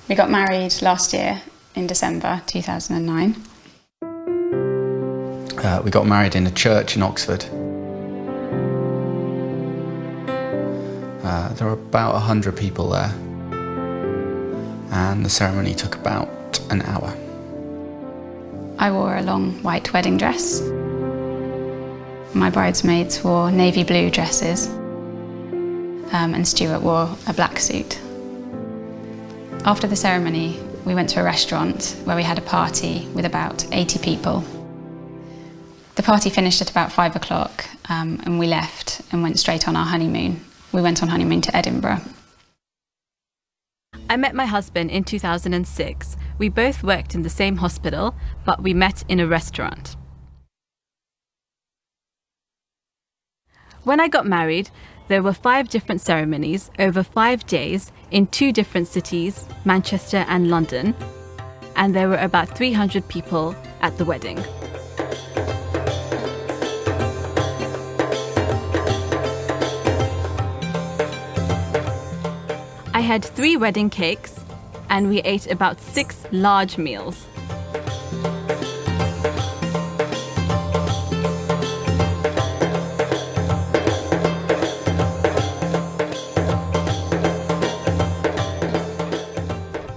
We got married last year in December 2009. We got married in a church in Oxford. There were about 100 people there, and the ceremony took about an hour. I wore a long white wedding dress. My bridesmaids wore navy blue dresses, and Stuart wore a black suit. After the ceremony, we went to a restaurant where we had a party with about 80 people. The party finished at about 5 o'clock, and we left and went straight on our honeymoon. We went on honeymoon to Edinburgh. I met my husband in 2006. We both worked in the same hospital, but we met in a restaurant. When I got married, there were 5 different ceremonies over 5 days in 2 different cities, Manchester and London, and there were about 300 people at the wedding. I had 3 wedding cakes, and we ate about 6 large meals.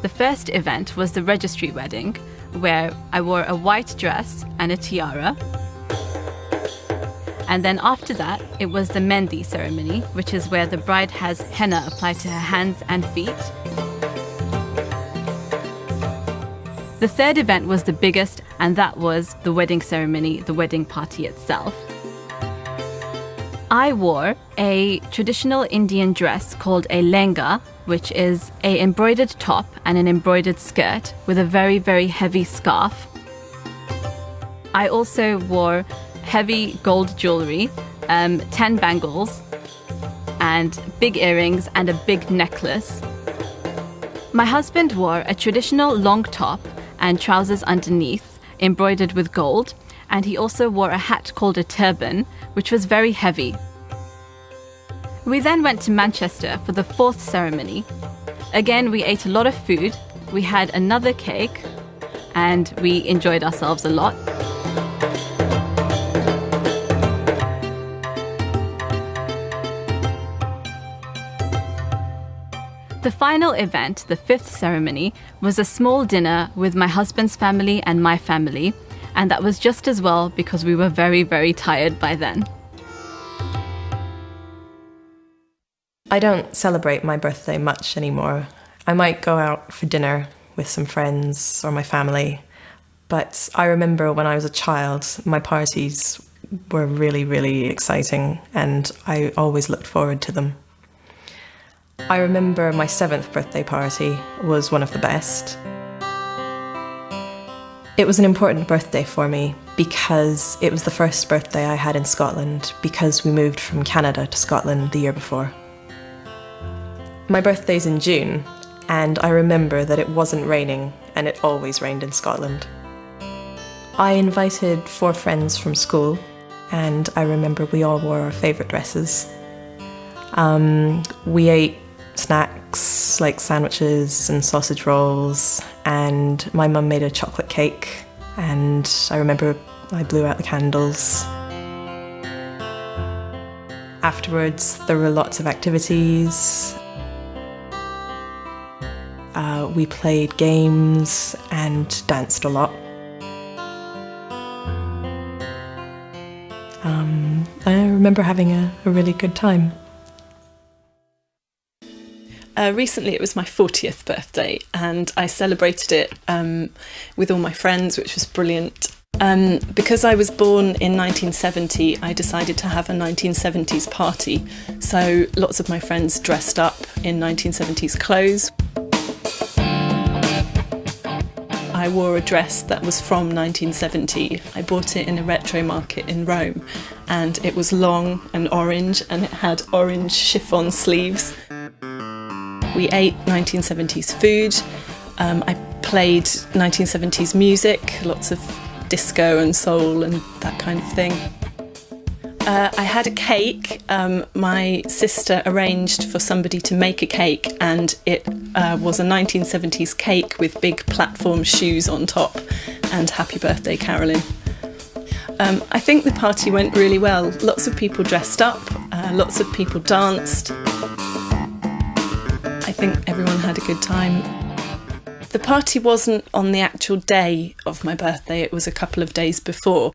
The first event was the registry wedding, where I wore a white dress and a tiara. And then after that, it was the mehndi ceremony, which is where the bride has henna applied to her hands and feet. The third event was the biggest, and that was the wedding ceremony, the wedding party itself. I wore a traditional Indian dress called a lehenga, which is an embroidered top and an embroidered skirt with a very, very heavy scarf. I also wore heavy gold jewellery, 10 bangles, and big earrings and a big necklace. My husband wore a traditional long top and trousers underneath, embroidered with gold, and he also wore a hat called a turban, which was very heavy. We then went to Manchester for the 4th ceremony. Again, we ate a lot of food, we had another cake, and we enjoyed ourselves a lot. The final event, the 5th ceremony, was a small dinner with my husband's family and my family, and that was just as well because we were very, very tired by then. I don't celebrate my birthday much anymore. I might go out for dinner with some friends or my family, but I remember when I was a child, my parties were really, really exciting, and I always looked forward to them. I remember my 7th birthday party was one of the best. It was an important birthday for me because it was the first birthday I had in Scotland, because we moved from Canada to Scotland the year before. My birthday's in June, and I remember that it wasn't raining, and it always rained in Scotland. I invited 4 friends from school, and I remember we all wore our favourite dresses. We ate snacks like sandwiches and sausage rolls, and my mum made a chocolate cake, and I remember I blew out the candles. Afterwards, there were lots of activities. We played games and danced a lot. I remember having a really good time. Recently it was my 40th birthday, and I celebrated it with all my friends, which was brilliant. Because I was born in 1970, I decided to have a 1970s party. So lots of my friends dressed up in 1970s clothes. I wore a dress that was from 1970. I bought it in a retro market in Rome, and it was long and orange, and it had orange chiffon sleeves. We ate 1970s food. I played 1970s music, lots of disco and soul and that kind of thing. I had a cake. My sister arranged for somebody to make a cake, and it was a 1970s cake with big platform shoes on top and happy birthday carolling. I think the party went really well. Lots of people dressed up, lots of people danced. I think everyone had a good time. The party wasn't on the actual day of my birthday, it was a couple of days before.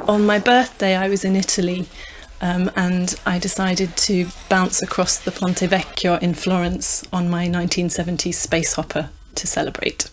On my birthday I was in Italy, and I decided to bounce across the Ponte Vecchio in Florence on my 1970s space hopper to celebrate.